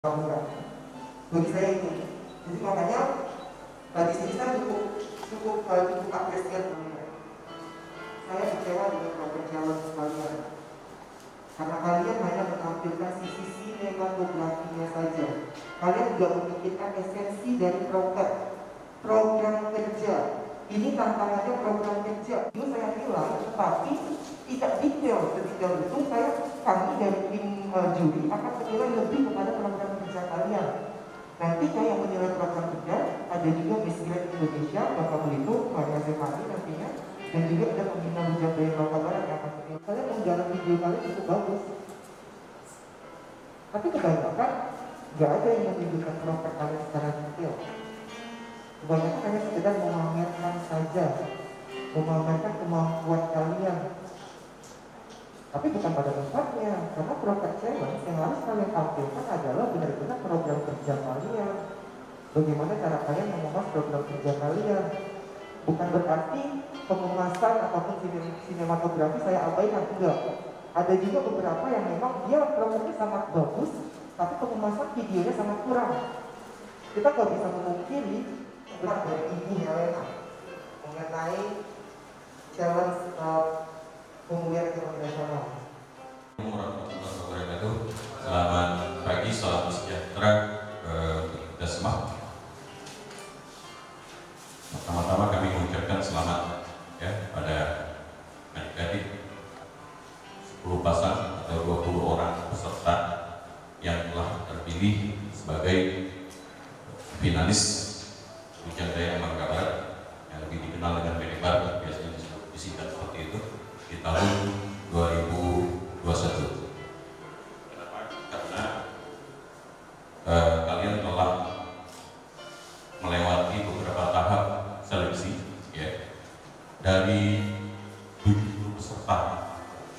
murah. Bagi saya itu. Jadi makanya tadi sini saya cukup apresiasi. Saya kecewa dengan program challenge kalian. Karena kalian hanya menampilkan sisi sinematografinya saja. Kalian tidak memikirkan esensi dari program kerja. Ini tantangannya program kerja. Itu saya bilang, tetapi tidak detail. Sedetail itu kami dari tim juri akan menilai lebih kepada program kerja kalian. Nanti yang menilai program kerja ada juga Miss Grand Indonesia, Bapak Belitung, Maria Semani nantinya, dan juga ada pembina Bujang Daya Bapak Barat yang akan menilai. Kalian menggarap video kalian cukup bagus, tapi kebanyakan nggak ada yang menunjukkan program kalian secara detail. Kebanyakan hanya sekedar memamerkan saja, memamerkan kemampuan kalian. Tapi bukan pada tempatnya, karena program challenge yang harus kalian tampilkan adalah benar-benar program kerja kalian. Bagaimana cara kalian mengemas program kerja kalian. Bukan berarti pengemasan ataupun sinematografi saya abaikan, enggak. Ada juga beberapa yang memang dia programnya sangat bagus, tapi pengemasan videonya sangat kurang. Kita nggak bisa memungkiri dari Ibu Helena mengenai challenge pemulihan ekonomi nasional. Selamat pagi, salam sejahtera untuk kita semua. Pertama-tama kami mengucapkan selamat ya pada adik-adik 10 pasang atau 20 orang peserta yang telah terpilih sebagai finalis Bujang Daya Bangka Barat yang lebih dikenal dengan Benebar, biasanya disingkat seperti itu, di tahun 2021. Karena kalian telah melewati beberapa tahap seleksi ya, dari 70 peserta.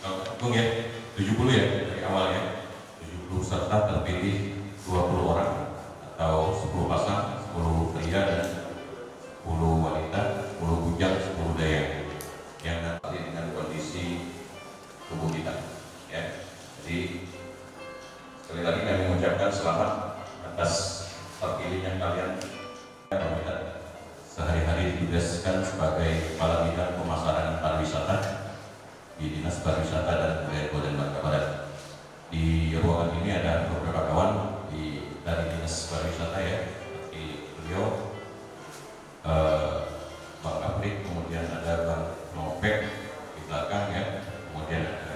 Hitung ya, 70 ya dari awal ya. 70 peserta terpilih 20 orang atau 10 pasang, 10 pria dan 10 wanita, 10 bujang, 10 daya yang nanti dengan kondisi tubuh kita ya. Jadi sekali lagi kami mengucapkan selamat atas terpilihnya kalian. Sehari-hari ditugaskan sebagai Kepala Bidang Pemasaran Pariwisata di Dinas Pariwisata dan Kebudayaan Kabupaten Bangka Barat. Di ruangan ini ada beberapa kawan dari Dinas Pariwisata ya, seperti beliau, Bang Aprik, kemudian ada Bang Nopek di belakang ya, kemudian ada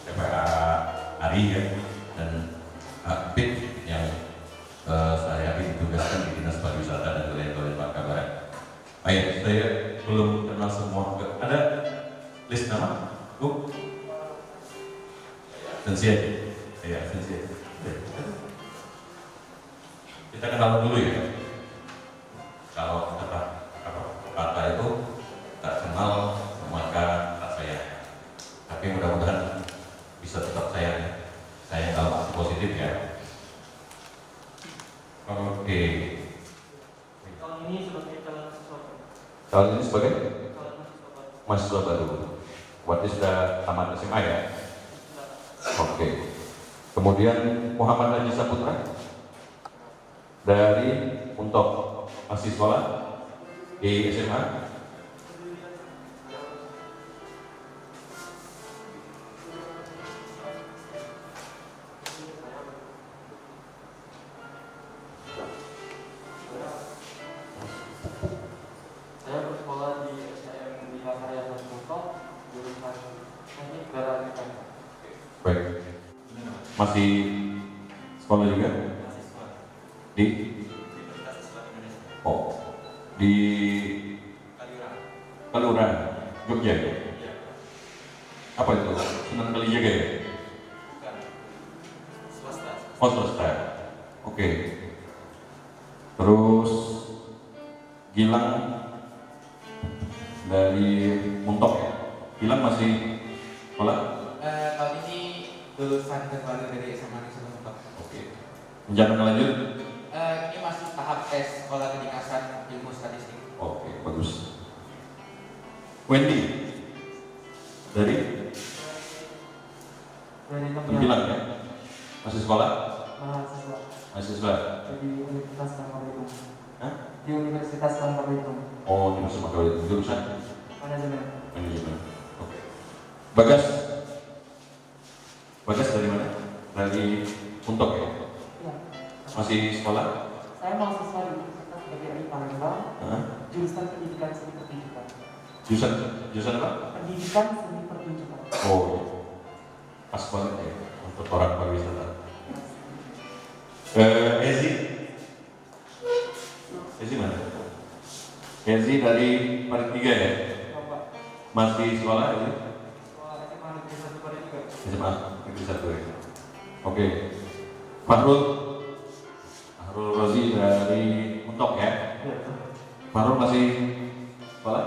PPA Ari ya, dan Apik yang saya ditugaskan di Dinas Pariwisata dan Kebudayaan Kabupaten Bangka Barat. Baik, saya belum kenal semua. Ada list nama? Bu? Sensia aja. Ya, sensia. Kita kenal dulu ya. Kalau kata itu tak kenal maka tak sayang. Tapi mudah-mudahan bisa tetap sayang. Sayang dalam arti positif ya. Oke. Tahun ini sebagai calon mahasiswa. Tahun ini sebagai mahasiswa baru. Berarti sudah tamat SMA ya? Oke. Kemudian Muhammad Haji Saputra dari untuk masih sekolah di SMA. Saya bersekolah di STM Bina Karya Sasmito, jurusan Teknik Darah Mekanika. Baik. Masih sekolah juga? Di? Oh, di Kalura, Jogja ya? Apa itu? Sunan Kalijaga ya? Oh, swasta. Oke. Terus Gilang dari Muntok ya? Gilang masih sekolah? Tahun ini lulusan terbaru dari SMA Negeri Muntok. Oke. Rencana lanjut? Ini masih tahap tes sekolah kedinasan ilmu statistik. Oke, bagus. Wendy dari Dari Gilang ya? Masih sekolah? mahasiswa Mahasiswa? di Universitas Bangka Belitung. Hah? Di Universitas Bangka Belitung. Oh, di Universitas Bangka Belitung. Jurusan? Manajemen. Manajemen. Oke. Bagas? Bagas dari mana? Dari Untok ya? Iya. Masih sekolah? Saya mahasiswa di Universitas PGRI Palembang, Hah? jurusan Pendidikan Seni Pertunjukan. Jurusan apa? Pendidikan Seni Pertunjukan. Oh, iya. Pas banget ya untuk orang pariwisata. Ezi? Ezi mana? Ezi dari Parit 3 ya? Bapak, Masih sekolah Ezi? SMA Negeri 1 Palembang. SMA Negeri 1 ya? Oke. Fahrul Rozi dari Untok ya? Iya. Fahrul masih sekolah?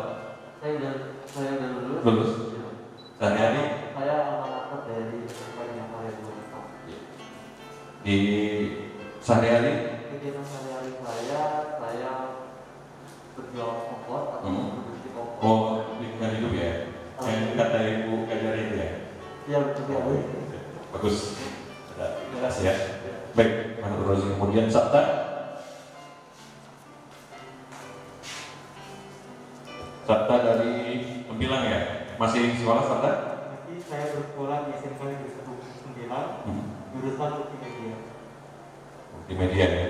Saya udah lulus. Lulus? Sehari-hari? Saya alma dari Banyak Palembang. Di sehari-hari? Kegiatan sehari-hari saya berjualan kompor atau produksi kompor. Oh, lingkungan hidup ya? Yang kata Ibu Kajari itu ya? Iya betul ya. Bagus. Ada jelas ya. Baik, Fahrul Rozi. Kemudian Sabta? Sabta dari Tempilang ya? Masih sekolah Sabta? Nanti saya bersekolah di SMK Negeri 1 jurusan multimedia. Multimedia ya.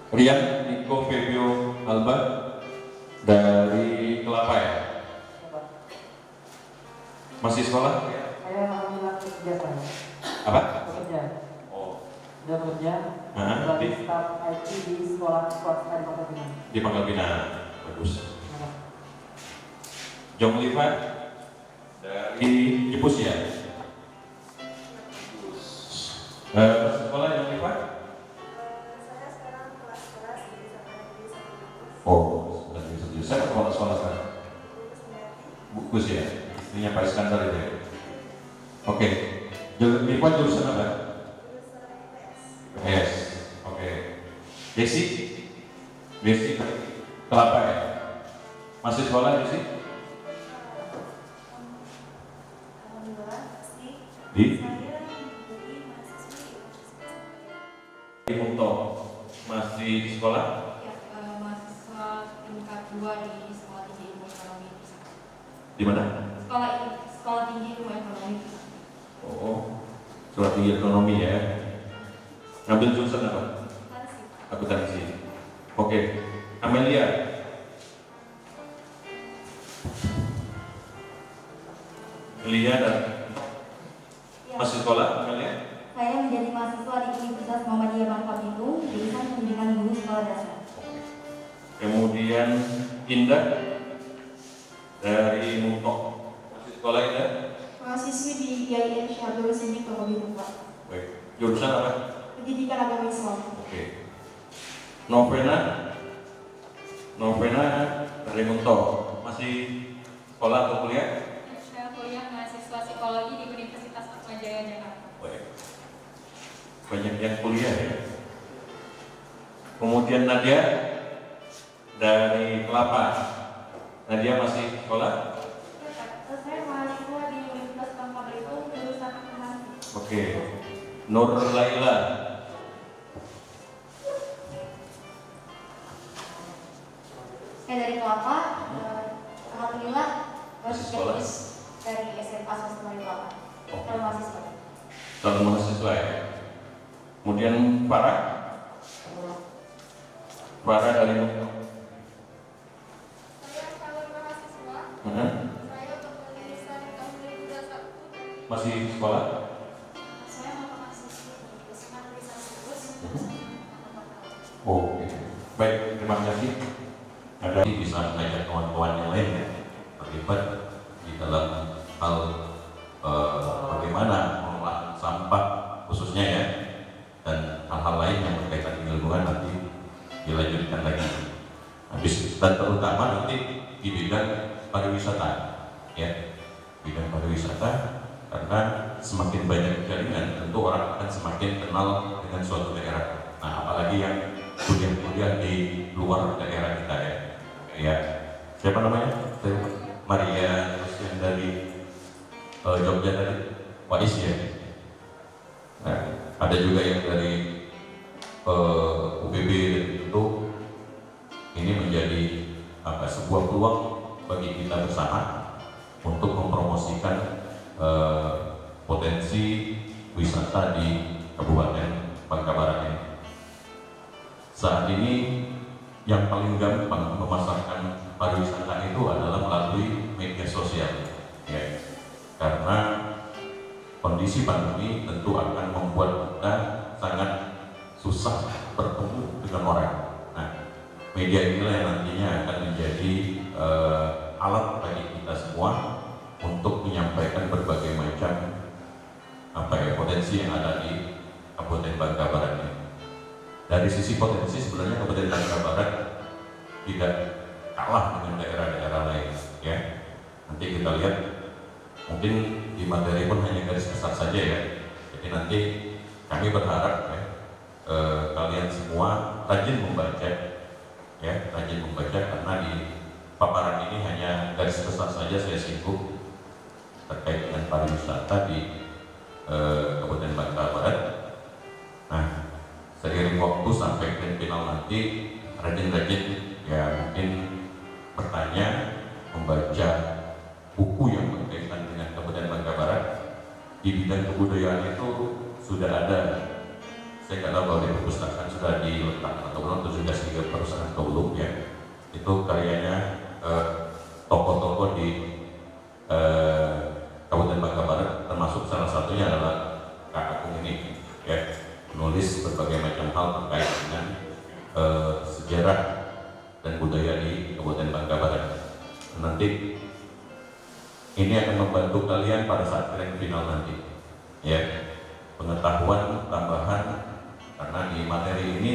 Rian Niko Febio Alba dari Kelapa ya? Masih sekolah? Saya alhamdulillah kerja saya. Apa? Bekerja. Oh, Sudah bekerja. di, Sebagai staf IT di sekolah swasta di Kota Pinang. di Pangkal Pinang. Bagus. Jong Liva dari Jepus ya? Masih sekolah Jong Liva? Saya sekarang kelas di SMA Negeri 1 Oh, dari satu. Saya sekolah sekarang. Bagus ya? Istrinya Pak Iskandar itu ya? Oke. Jong Liva jurusan apa? Yes. Oke. Desi? Desi Kelapa ya? Masih sekolah Desi? Alhamdulillah masih Di? saya menjadi mahasiswi Di Untok. Masih di sekolah? ya, mahasiswa tingkat 2 di Sekolah Tinggi Ilmu Ekonomi Pusat. Di mana? Sekolah Tinggi Ilmu Ekonomi Pusat. Oh, Sekolah Tinggi Ekonomi ya. Ngambil jurusan apa? Akuntansi. Akuntansi. Oke. Amelia. Amelia dan Ya, masih sekolah Amelia? saya menjadi mahasiswa di Universitas Muhammadiyah Bangka Belitung, jurusan Pendidikan Guru Sekolah Dasar. Kemudian Indah dari Muntok. Masih sekolah Indah? Mahasiswi di IAIN Syahdur Sini Bangka Belitung, Pak. Baik. Jurusan apa? Pendidikan Agama Islam. Oke. Novena dari Muntok. Masih sekolah atau kuliah? Saya kuliah mahasiswa psikologi di Universitas Atmajaya Jakarta. Baik. Banyak yang kuliah ya. Kemudian Nadia dari Kelapa. Nadia masih sekolah? Saya mahasiswa di Universitas Bangka Belitung, jurusan akuntansi. Oke. Nur Laila. Saya dari Kelapa, alhamdulillah Masih sekolah? lulus dari SMA swasta di Kelapa. Oh. Kalau mahasiswa. Calon mahasiswa ya. Kemudian Farah dari Muntok. Saya calon mahasiswa. Saya lulusan tahun 2021. Masih sekolah? Saya mahasiswa di SMA Negeri 1 Oh, oke. Baik, terima kasih. Ada bisa mengajak kawan-kawan yang lain ya, terlibat di dalam hal bagaimana mengolah sampah khususnya ya, dan hal-hal lain yang berkaitan dengan lingkungan nanti dilanjutkan lagi. Habis dan terutama nanti di bidang pariwisata ya, bidang pariwisata, karena semakin banyak jaringan tentu orang akan semakin kenal dengan suatu daerah. Nah, apalagi yang kuliah-kuliah di luar daerah kita ya. Ya, siapa namanya? Maria, terus yang dari Jogja tadi, Wais ya. ada juga yang dari UBB, itu ini menjadi sebuah peluang bagi kita bersama untuk mempromosikan potensi wisata di Kabupaten Bangka Barat ini. Saat ini yang paling gampang memasarkan pariwisata itu adalah melalui media sosial, ya. Karena kondisi pandemi tentu akan membuat kita sangat susah bertemu dengan orang. Nah, media inilah yang nantinya akan menjadi alat bagi kita semua untuk menyampaikan berbagai macam potensi yang ada di Kabupaten Bangka Barat ini. Dari sisi potensi sebenarnya Kabupaten Bangka Barat tidak kalah dengan daerah-daerah lain, ya. Nanti kita lihat, mungkin di materi pun hanya garis besar saja, ya. Jadi nanti kami berharap, ya, kalian semua rajin membaca, ya, rajin membaca, karena di paparan ini hanya garis besar saja saya singgung terkait dengan pariwisata di Kabupaten Bangka Barat. Nah, seiring waktu sampai grand final nanti, rajin-rajin, ya, mungkin bertanya, membaca buku yang berkaitan dengan Kabupaten Bangka Barat. Di bidang kebudayaan itu sudah ada, saya nggak tahu kalau di perpustakaan sudah diletakkan atau belum, atau sudah sehingga perusahaan atau belum, ya. Itu karyanya tokoh-tokoh di Kabupaten Bangka Barat, termasuk salah satunya adalah Kak Agung ini, ya, menulis berbagai macam hal terkait dengan sejarah dan budaya di Kabupaten Bangka Barat. Nanti ini akan membantu kalian pada saat grand final nanti, ya, pengetahuan tambahan, karena di materi ini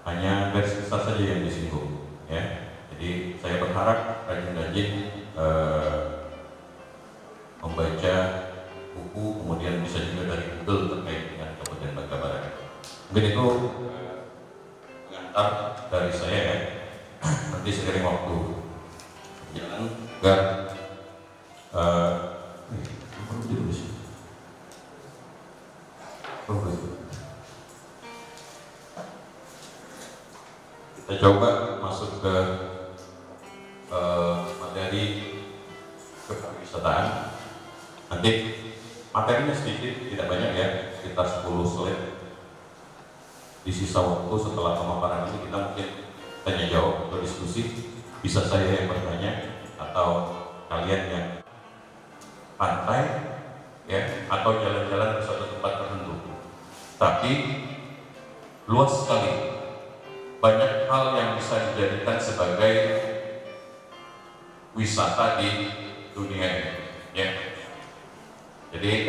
hanya garis besar saja yang disinggung, ya. Jadi saya berharap rajin-rajin membaca buku, kemudian bisa juga dari Google terkait dengan Kabupaten Bangka Barat. Mungkin itu pengantar dari saya, ya. Nanti seiring waktu jalan agar kita coba masuk ke materi kepariwisataan. Nanti materinya sedikit, tidak banyak, ya, sekitar 10 slide. Di sisa waktu setelah pemaparan ini kita mungkin tanya jawab atau diskusi. Bisa saya yang bertanya atau kalian yang pantai, ya, atau jalan-jalan ke suatu tempat tertentu. Tapi luas sekali, banyak hal yang bisa dijadikan sebagai wisata di dunia ini, ya. Jadi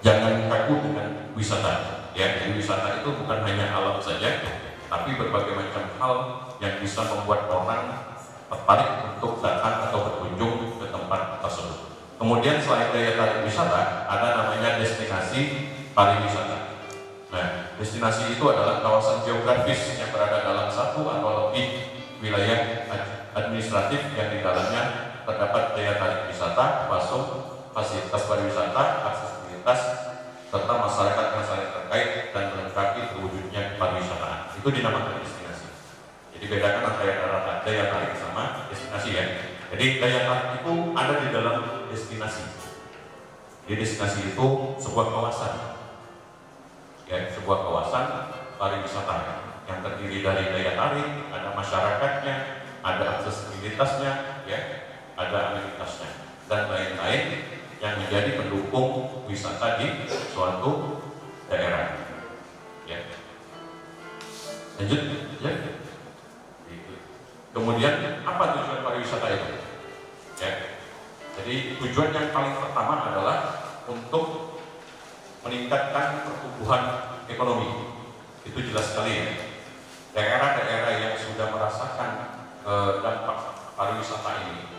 jangan kaku dengan wisata, ya. Jadi wisata itu bukan hanya alam saja, tapi berbagai macam hal yang bisa membuat orang tertarik untuk datang atau berkunjung ke tempat tersebut. Kemudian selain daya tarik wisata, ada namanya destinasi pariwisata. Nah, destinasi itu adalah kawasan geografis yang berada dalam satu atau lebih wilayah administratif yang di dalamnya terdapat daya tarik wisata, fasilitas pariwisata, aksesibilitas, serta masyarakat yang saling terkait dan melengkapi terwujudnya pariwisataan. Itu dinamakan destinasi. Jadi bedakan antara daya tarik sama destinasi, ya. Jadi daya tarik itu ada di dalam destinasi. Jadi destinasi itu sebuah kawasan, ya, sebuah kawasan pariwisata yang terdiri dari daya tarik, ada masyarakatnya, ada aksesibilitasnya, ya, ada amenitasnya, dan lain-lain yang menjadi pendukung wisata di suatu daerah, ya. Lanjut, ya. Kemudian apa tujuan pariwisata itu? Ya. Jadi tujuan yang paling pertama adalah untuk meningkatkan pertumbuhan ekonomi. Itu jelas sekali, ya. Daerah-daerah yang sudah merasakan dampak pariwisata ini,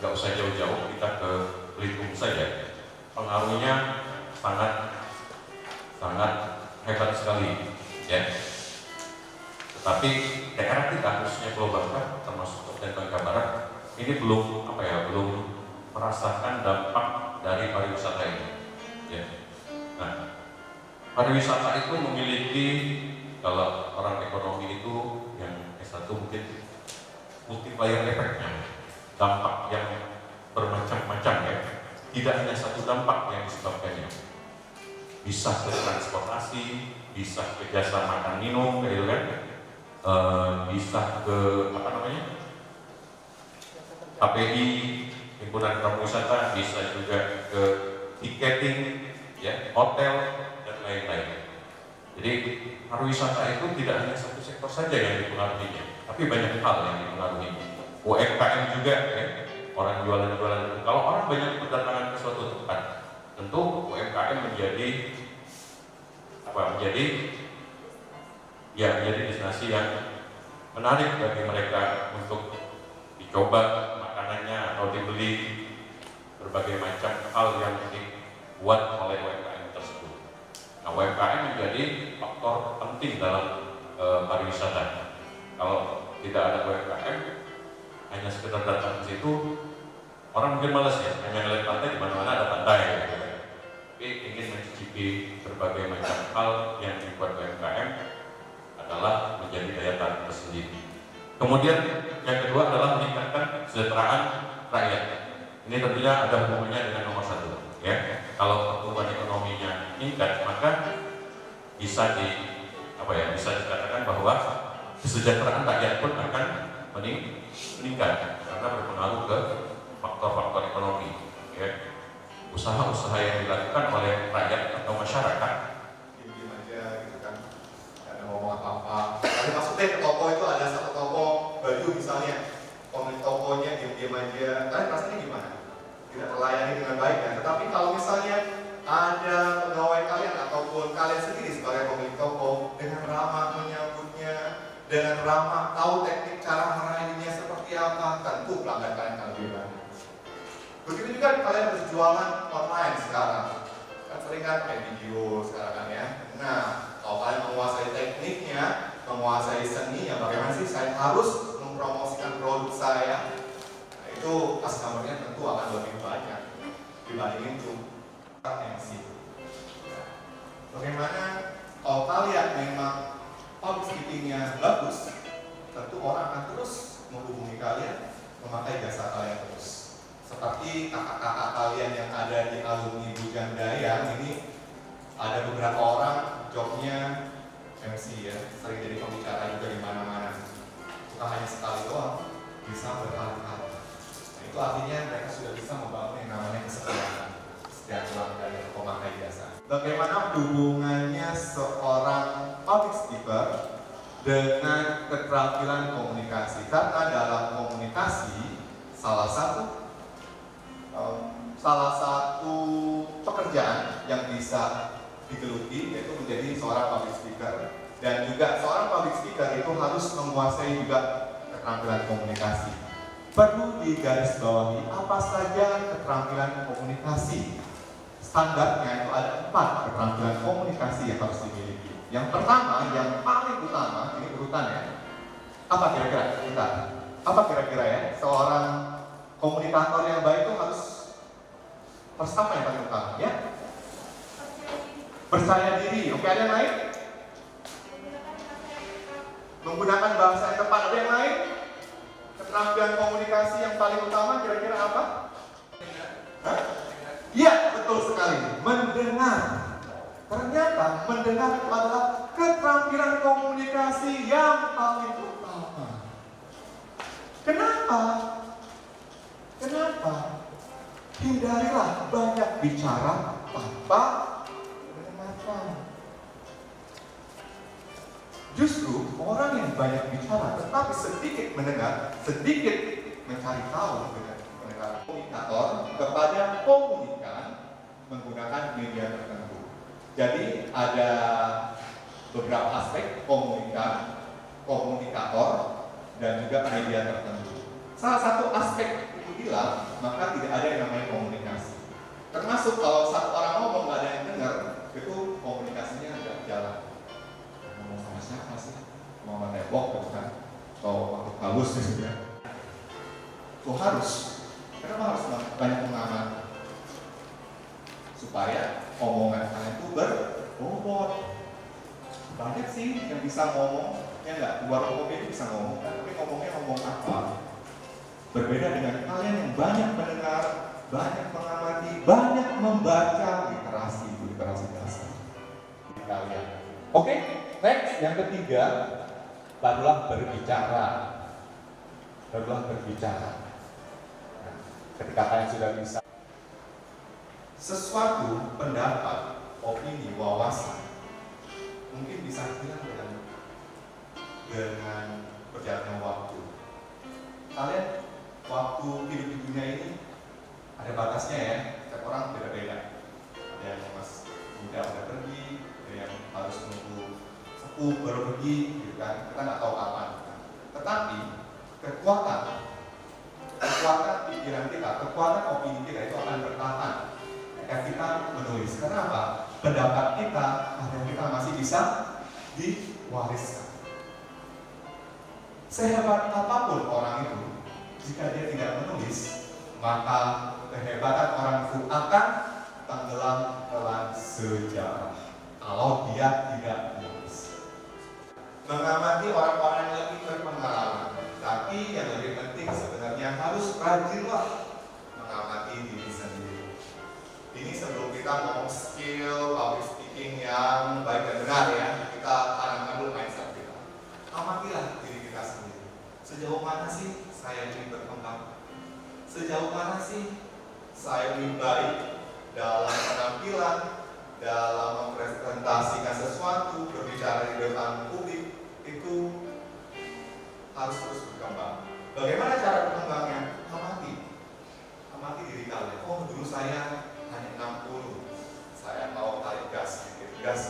nggak usah jauh-jauh, kita ke Belitung saja, pengaruhnya sangat hebat sekali, ya. Tetapi daerah kita, khususnya Pulau Bangka, termasuk Kabupaten Bangka Barat, ini belum merasakan dampak dari pariwisata ini, ya. Nah, pariwisata itu memiliki, kalau orang ekonomi itu yang S1 mungkin multiplier efeknya, dampak yang bermacam-macam ya. Tidak hanya satu dampak yang disebabkannya. Bisa ke transportasi, bisa ke jasa makan minum, gitu kan? Bisa ke apa namanya? KPI, himpunan pariwisata, bisa juga ke tiketing, ya, hotel dan lain-lain. Jadi pariwisata itu tidak hanya satu sektor saja yang dipengaruhinya, tapi banyak hal yang dipengaruhi. UMKM juga, ya, orang jualan-jualan itu. Kalau orang banyak berdatangan ke suatu tempat, tentu UMKM menjadi menjadi destinasi yang menarik bagi mereka untuk dicoba makanannya atau dibeli berbagai macam hal yang dibuat oleh UMKM tersebut. Nah, UMKM menjadi faktor penting dalam pariwisata. Kalau tidak ada UMKM, hanya sekedar datang ke situ, orang mungkin malas ya, hanya melihat pantai, di mana-mana ada pantai, gitu. Tapi ingin mencicipi berbagai macam hal yang dibuat UMKM adalah menjadi daya tarik tersendiri. Kemudian yang kedua adalah meningkatkan kesejahteraan rakyat. Ini tentunya ada hubungannya dengan nomor satu, ya. Kalau pertumbuhan ekonominya meningkat, maka bisa dikatakan bahwa kesejahteraan rakyat pun akan meningkat karena berpengaruh ke faktor-faktor ekonomi, ya. Usaha-usaha yang dilakukan oleh rakyat atau masyarakat diam aja gitu kan, nggak ada ngomong apa-apa. Tapi maksudnya ke toko itu ada satu toko baju misalnya, pemilik tokonya diam aja, kalian rasanya gimana? Tidak terlayani dengan baik kan? Tetapi kalau misalnya ada pegawai kalian ataupun kalian sendiri sebagai pemilik toko dengan ramah menyambutnya, dengan ramah tahu teknik cara merayunya seperti apa, tentu pelanggan kalian akan lebih banyak. Begitu juga kalian berjualan online sekarang, kan sering kan pakai video sekarang kan ya. Nah, kalau kalian menguasai tekniknya, menguasai seninya, bagaimana sih saya harus mempromosikan produk saya? Nah, itu customer-nya tentu akan lebih banyak dibandingin tuh MC. Bagaimana kalau kalian memang public speaking-nya bagus, tentu orang akan terus menghubungi kalian, memakai jasa kalian terus. Seperti kakak-kakak kalian yang ada di alumni Bujang Dayang ini, ada beberapa orang jobnya MC ya, sering jadi pembicara juga di mana-mana. Bukan hanya sekali doang, bisa berkali-kali. Nah, itu artinya mereka sudah bisa membangun yang namanya kesejahteraan dari pemakai jasa. Bagaimana hubungannya seorang public speaker dengan keterampilan komunikasi? Karena dalam komunikasi salah satu pekerjaan yang bisa digeluti yaitu menjadi seorang public speaker, dan juga seorang public speaker itu harus menguasai juga keterampilan komunikasi. Perlu digarisbawahi apa saja keterampilan komunikasi. Standarnya itu ada 4 keterampilan komunikasi yang harus dimiliki. Yang pertama, yang paling utama, ini urutan ya. Apa kira-kira? Apa kira-kira ya? Seorang komunikator yang baik itu harus pertama yang paling utama ya, percaya diri. Oke, ada yang lain? Menggunakan bahasa yang tepat. Ada yang lain? Keterampilan komunikasi yang paling utama kira-kira apa? Iya, betul sekali. Mendengar. Ternyata mendengar itu adalah keterampilan komunikasi yang paling utama. Kenapa? Hindarilah banyak bicara tanpa mendengarkan. Justru orang yang banyak bicara tetapi sedikit mendengar, sedikit mencari tahu dengan mendengar. Komunikator kepada komunikan menggunakan media tertentu. Jadi ada beberapa aspek komunikator dan juga media tertentu. Salah satu aspek hilang, maka tidak ada yang namanya komunikasi. Termasuk kalau satu orang ngomong nggak ada yang dengar, itu komunikasinya nggak jalan. Ngomong sama siapa sih? Ngomong tembok kan? Atau makhluk halus gitu ya. Itu harus. Kenapa harus banyak mengaman? Supaya omongan kalian itu berbobot. ngomong. Banyak sih yang bisa ngomong, ya enggak? Di warung kopi itu bisa ngomong, tapi ngomongnya ngomong apa? Berbeda dengan kalian yang banyak mendengar, banyak mengamati, banyak membaca literasi dasar kalian. Oke, next yang ketiga, barulah berbicara. Nah, ketika kalian sudah bisa sesuatu pendapat, opini, wawasan, mungkin bisa hilang dengan berjalannya waktu. Kalian waktu hidup di dunia ini ada batasnya ya, setiap orang beda-beda. Ada yang masih muda udah pergi, ada yang harus menunggu sepuh baru pergi, gitu kan? Kita nggak tahu kapan. Tetapi kekuatan pikiran kita, kekuatan opini kita itu akan bertahan. Ketika kita menulis, kenapa? Pendapat kita, karya kita masih bisa diwariskan. Sehebat apapun orang itu, jika dia tidak menulis, maka kehebatan orang itu akan tenggelam dalam sejarah. Kalau dia tidak menulis, mengamati orang-orang yang lebih berpengalaman. Tapi yang lebih penting sebenarnya harus rajinlah mengamati diri sendiri. Ini sebelum kita ngomong skill public speaking yang baik dan benar ya, kita tanamkan dulu mindset kita. Amatilah diri kita sendiri. Sejauh mana sih saya ingin berkembang? Sejauh mana sih saya lebih baik dalam penampilan, dalam mempresentasikan sesuatu, berbicara di depan publik, itu harus terus berkembang. Bagaimana cara berkembangnya? Amati diri kalian. Oh, dulu saya hanya 60, saya mau tarik gas sedikit, gas